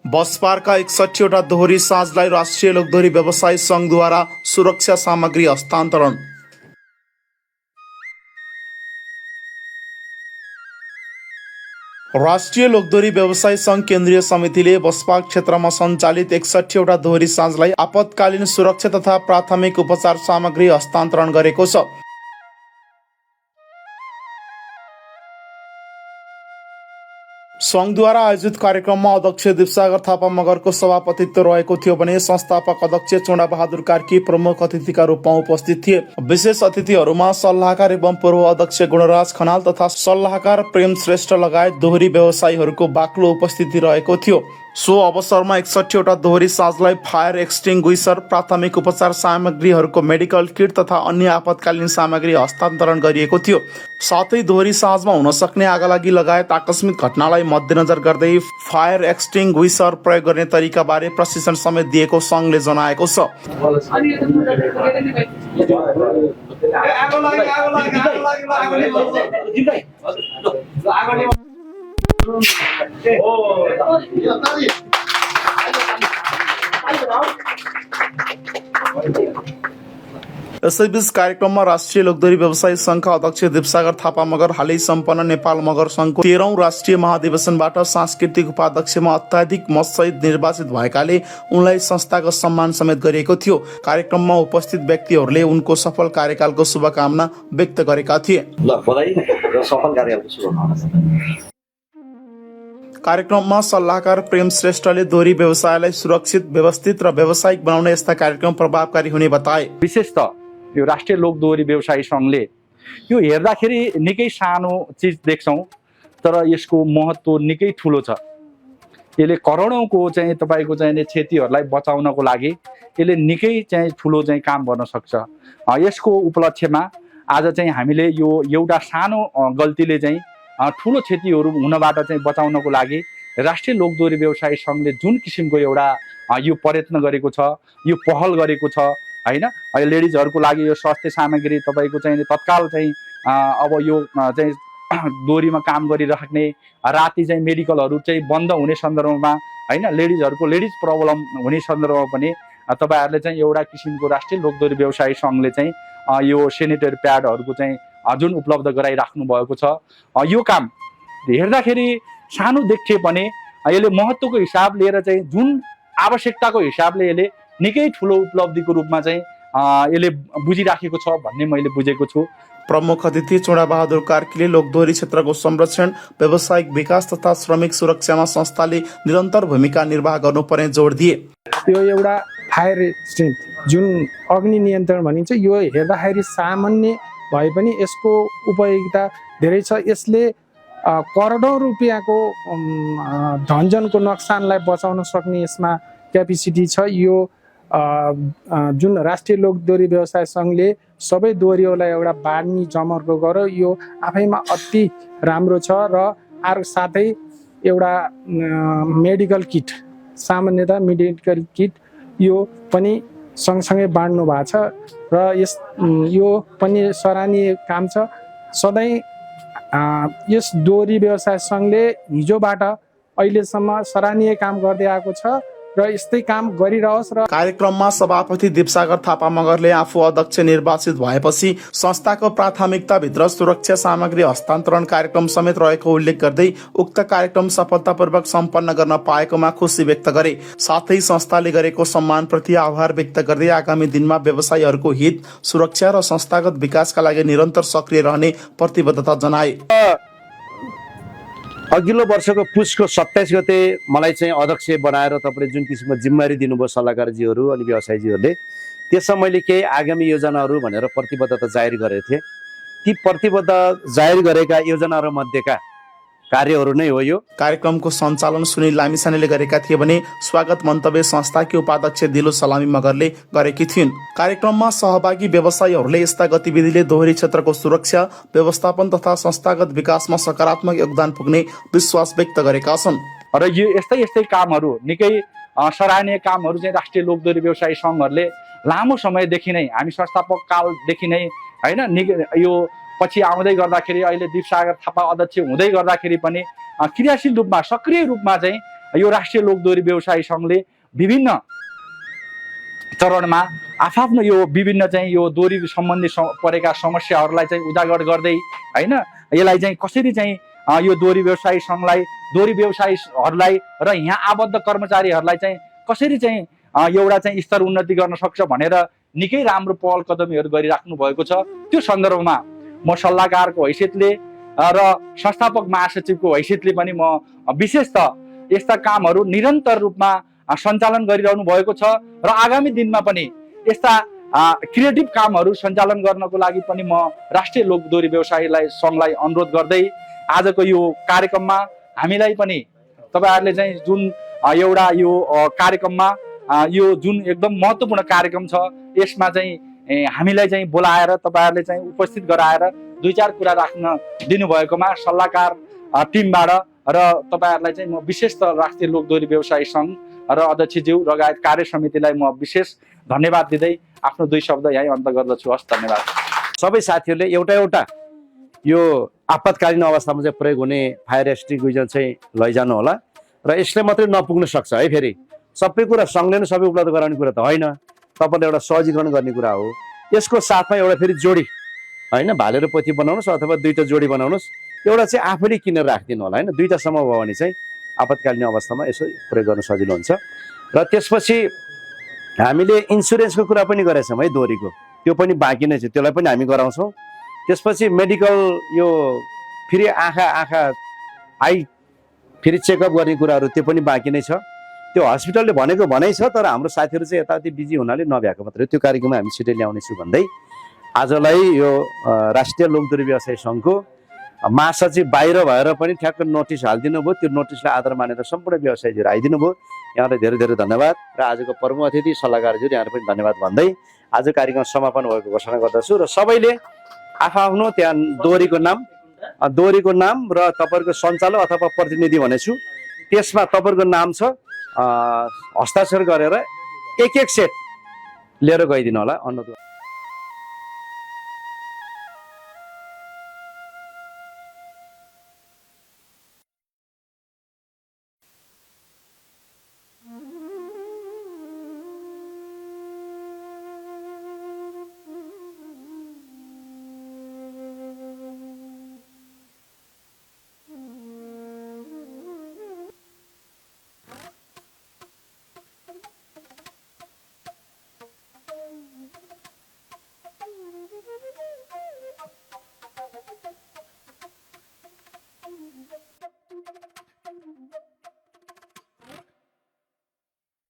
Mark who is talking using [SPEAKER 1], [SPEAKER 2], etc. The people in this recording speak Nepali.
[SPEAKER 1] बसपार्कका 61वटा दोहोरी साँझलाई राष्ट्रिय लोकदोहोरी व्यवसायी सङ्घद्वारा सुरक्षा सामग्री हस्तान्तरण। राष्ट्रिय लोकदोहोरी व्यवसायी सङ्घ केन्द्रीय समितिले बसपार्क क्षेत्रमा सञ्चालित 61वटा दोहोरी साँझलाई आपतकालीन सुरक्षा तथा प्राथमिक उपचार सामग्री हस्तान्तरण गरेको छ। सङ्घद्वारा आयोजित कार्यक्रममा अध्यक्ष दीपसागर थापा मगरको सभापतित्व रहेको थियो भने संस्थापक अध्यक्ष चुडाबहादुर कार्की प्रमुख अतिथिका रूपमा उपस्थित थिए। विशेष अतिथिहरूमा सल्लाहकार एवं पूर्व अध्यक्ष गुणराज खनाल तथा सल्लाहकार प्रेम श्रेष्ठ लगायत दोहोरी व्यवसायीहरूको बाक्लो उपस्थिति रहेको थियो। सो अवसरमा 61वटा दोहोरी साँझलाई फायर एक्सटिङ्ग्विसर, प्राथमिक उपचार सामग्रीहरूको मेडिकल किट तथा अन्य आपतकालीन सामग्री हस्तान्तरण गरिएको थियो। साथै दोहोरी साँझमा हुन सक्ने आगलागी लगायत आकस्मिक घटनालाई मध्यनजर गर्दै फायर एक्सटिङ्ग्विसर प्रयोग गर्ने तरिकाबारे प्रशिक्षण समेत दिएको सङ्घले जनाएको छ। यसैबीच कार्यक्रममा राष्ट्रिय लोकदोहोरी व्यवसायी सङ्घका अध्यक्ष दीपसागर थापा मगर हालै सम्पन्न नेपाल मगर सङ्घको 13औं राष्ट्रिय महाधिवेशनबाट सांस्कृतिक उपाध्यक्षमा अत्याधिक मतसहित निर्वाचित भएकाले उनलाई संस्थाको सम्मान समेत गरिएको थियो। कार्यक्रममा उपस्थित व्यक्तिहरूले उनको सफल कार्यकालको शुभकामना व्यक्त गरेका थिए। कार्यक्रममा सल्लाहकार प्रेम श्रेष्ठले दोहोरी व्यवसायलाई सुरक्षित, व्यवस्थित र व्यावसायिक बनाउने यस्ता कार्यक्रम प्रभावकारी हुने बताए।
[SPEAKER 2] विशेष त यो राष्ट्रिय लोक दोहोरी व्यवसायी सङ्घले यो हेर्दाखेरि निकै सानो चिज देख्छौँ, तर यसको महत्त्व निकै ठुलो छ। यसले करोडौँको चाहिँ तपाईँको चाहिँ क्षतिहरूलाई बचाउनको लागि यसले निकै चाहिँ ठुलो चाहिँ काम गर्न सक्छ। यसको उपलक्ष्यमा आज चाहिँ हामीले यो एउटा सानो गल्तीले चाहिँ ठुलो क्षतिहरू हुनबाट चाहिँ बचाउनको लागि राष्ट्रिय लोक दोहोरी व्यवसायी सङ्घले जुन किसिमको एउटा यो प्रयत्न गरेको छ, यो पहल गरेको छ हैन। लेडिजहरूको लागि यो स्वास्थ्य सामग्री तपाईँको चाहिँ तत्काल चाहिँ अब यो चाहिँ दोहोरीमा काम गरिराख्ने, राति चाहिँ मेडिकलहरू चाहिँ बन्द हुने सन्दर्भमा हैन, लेडिज प्रब्लम हुने सन्दर्भमा पनि तपाईँहरूले चाहिँ एउटा किसिमको राष्ट्रिय लोक दोहोरी व्यवसायी सङ्घले चाहिँ यो सेनिटरी प्याडहरूको चाहिँ जुन उपलब्ध गराइराख्नु भएको छ। यो काम हेर्दाखेरि सानो देखिए पनि यसले महत्त्वको हिसाब लिएर चाहिँ जुन आवश्यकताको हिसाबले यसले निकै ठुलो उपलब्धिको रूपमा चाहिँ यसले बुझिराखेको छ भन्ने मैले बुझेको छु।
[SPEAKER 1] प्रमुख अतिथि चुडाबहादुर कार्कीले लोकदोहोरी क्षेत्रको संरक्षण, व्यावसायिक विकास तथा श्रमिक सुरक्षामा संस्थाले निरन्तर भूमिका निर्वाह गर्नुपर्ने जोड दिए।
[SPEAKER 3] यो एउटा फायर एक्सटिङ्ग्विसर जुन अग्नि नियन्त्रण भनिन्छ, यो हेर्दाखेरि सामान्य भए पनि यसको उपयोगिता धेरै छ। यसले करोडौँ रुपियाँको धनजनको नोक्सानलाई बचाउन सक्ने यसमा क्यापेसिटी छ। यो जुन राष्ट्रिय लोक दोहोरी व्यवसाय सङ्घले सबै दोहोरीहरूलाई एउटा बाँड्ने जमर्को गर्यो, यो आफैमा अति राम्रो छ। र अर्को साथै एउटा मेडिकल किट, सामान्यतः मेडिकल किट यो पनि सँगसँगै बाँड्नु भएको छ र यो पनि सराहनीय काम छ। सधैँ यस दोहोरी व्यवसाय सङ्घले हिजोबाट अहिलेसम्म सराहनीय काम गर्दै आएको छ र यस्तै काम गरिरहोस्। र
[SPEAKER 1] कार्यक्रममा सभापति दीपसागर थापा मगरले आफू अध्यक्ष निर्वाचित भएपछि संस्थाको प्राथमिकताभित्र सुरक्षा सामग्री हस्तान्तरण कार्यक्रम समेत रहेको उल्लेख गर्दै उक्त कार्यक्रम सफलतापूर्वक सम्पन्न गर्न पाएकोमा खुसी व्यक्त गरे। साथै संस्थाले गरेको सम्मानप्रति आभार व्यक्त गर्दै आगामी दिनमा व्यवसायीहरूको हित, सुरक्षा र संस्थागत विकासका लागि निरन्तर सक्रिय रहने प्रतिबद्धता जनाए।
[SPEAKER 4] अघिल्लो वर्षको पुसको 27 गते मलाई चाहिँ अध्यक्ष बनाएर तपाईँले जुन किसिमको जिम्मेवारी दिनुभयो सल्लाहकारजीहरू अनि व्यवसायीजीहरूले, त्यसमा मैले केही आगामी योजनाहरू भनेर प्रतिबद्धता जाहेर गरेको थिएँ। ती प्रतिबद्ध जाहेर गरेका योजनाहरू मध्येका कार्यहरू नै हो यो।
[SPEAKER 1] कार्यक्रमको सञ्चालन सुनिल लामिछानेले गरेका थिए भने स्वागत मन्तव्य संस्थाकी उपाध्यक्ष दिलो सलामी मगरले गरेकी थिइन्। कार्यक्रममा सहभागी व्यवसायीहरूले यस्ता गतिविधिले दोहोरी क्षेत्रको सुरक्षा, व्यवस्थापन तथा संस्थागत विकासमा सकारात्मक योगदान पुग्ने विश्वास व्यक्त गरेका छन्।
[SPEAKER 2] र यो यस्तै कामहरू निकै सराहनीय कामहरू चाहिँ राष्ट्रिय लोक दोहोरी व्यवसायी सङ्घहरूले लामो समयदेखि नै, हामी संस्थापक कालदेखि नै हैन, यो पछि आउँदै गर्दाखेरि अहिले दीपसागर थापा अध्यक्ष हुँदै गर्दाखेरि पनि क्रियाशील रूपमा, सक्रिय रूपमा चाहिँ यो राष्ट्रिय लोकदोहोरी व्यवसायी सङ्घले विभिन्न चरणमा आफ्नो यो विभिन्न चाहिँ यो दोहोरी सम्बन्धी परेका समस्याहरूलाई चाहिँ उजागर गर्दै होइन यसलाई चाहिँ कसरी चाहिँ यो दोहोरी व्यवसायी सङ्घलाई दोहोरी व्यवसायीहरूलाई र यहाँ आबद्ध कर्मचारीहरूलाई चाहिँ कसरी चाहिँ एउटा चाहिँ स्तर उन्नति गर्न सक्छ भनेर निकै राम्रो पहल कदमीहरू गरिराख्नु भएको छ। त्यो सन्दर्भमा म सल्लाहकारको हैसियतले र संस्थापक महासचिवको हैसियतले पनि म विशेष त यस्ता कामहरू निरन्तर रूपमा सञ्चालन गरिरहनु भएको छ र आगामी दिनमा पनि यस्ता क्रिएटिभ कामहरू सञ्चालन गर्नको लागि पनि म राष्ट्रिय लोकदोहोरी व्यवसायीलाई सङ्घलाई अनुरोध गर्दै आजको यो कार्यक्रममा हामीलाई पनि तपाईँहरूले चाहिँ जुन एउटा यो कार्यक्रममा यो जुन एकदम महत्त्वपूर्ण कार्यक्रम छ यसमा चाहिँ हामीलाई चाहिँ बोलाएर तपाईँहरूले चाहिँ उपस्थित गराएर 2-4 कुरा राख्न दिनुभएकोमा सल्लाहकार टिमबाट र तपाईँहरूलाई चाहिँ म विशेष त राष्ट्रिय लोकदोहोरी व्यवसायी सङ्घ र अध्यक्षज्यू लगायत कार्य समितिलाई म विशेष धन्यवाद दिँदै आफ्नो 2 शब्द यहीँ अन्त गर्दछु। हस्, धन्यवाद।
[SPEAKER 4] सबै साथीहरूले एउटा यो आपतकालीन अवस्थामा चाहिँ प्रयोग हुने फायर एक्सटिङ्ग्विजर चाहिँ लैजानु होला र यसले मात्रै नपुग्न सक्छ है। फेरि सबै कुरा सङ्घले नै सबै उपलब्ध गराउने कुरा त होइन, तपाईँले एउटा सहजीकरण गर्ने कुरा हो। यसको साथमा एउटा फेरि जोडी होइन भाले र पोथी बनाउनुहोस् अथवा 2टा जोडी बनाउनुहोस्, एउटा चाहिँ आफैले किनेर राखिदिनु होला होइन। 2टासम्म भयो भने चाहिँ आपतकालीन अवस्थामा यसो प्रयोग गर्न सजिलो हुन्छ। र त्यसपछि हामीले इन्सुरेन्सको कुरा पनि गरेछौँ है दोहोरीको, त्यो पनि बाँकी नै छ, त्यसलाई पनि हामी गराउँछौँ। त्यसपछि मेडिकल यो फेरि आँखा आई फेरि चेकअप गर्ने कुराहरू त्यो पनि बाँकी नै छ। त्यो हस्पिटलले भनेको भनाइ छ, तर हाम्रो साथीहरू चाहिँ यताउति बिजी हुनाले नभ्याएको मात्रै। त्यो कार्यक्रममा हामी छिटै ल्याउनेछु भन्दै आजलाई यो राष्ट्रिय लोकदोहोरी व्यवसायी सङ्घको महासचिव बाहिर भएर पनि ठ्याक्क नोटिस हालिदिनु भयो। त्यो नोटिसलाई आधार मानेर सम्पूर्ण व्यवसायीहरू आइदिनु भयो। यहाँलाई धेरै धेरै धन्यवाद र आजको प्रमुख अतिथि सल्लाहकारज्यू यहाँलाई पनि धन्यवाद भन्दै आज कार्यक्रम समापन भएको घोषणा गर्दछु। र सबैले आफ्नो त्यहाँ दोहोरीको नाम र तपाईँहरूको सञ्चालक अथवा प्रतिनिधि भनेछु, त्यसमा तपाईँहरूको नाम छ, हस्ताक्षर गरेर एक सेट लिएर गइदिनु होला। अनुरोध।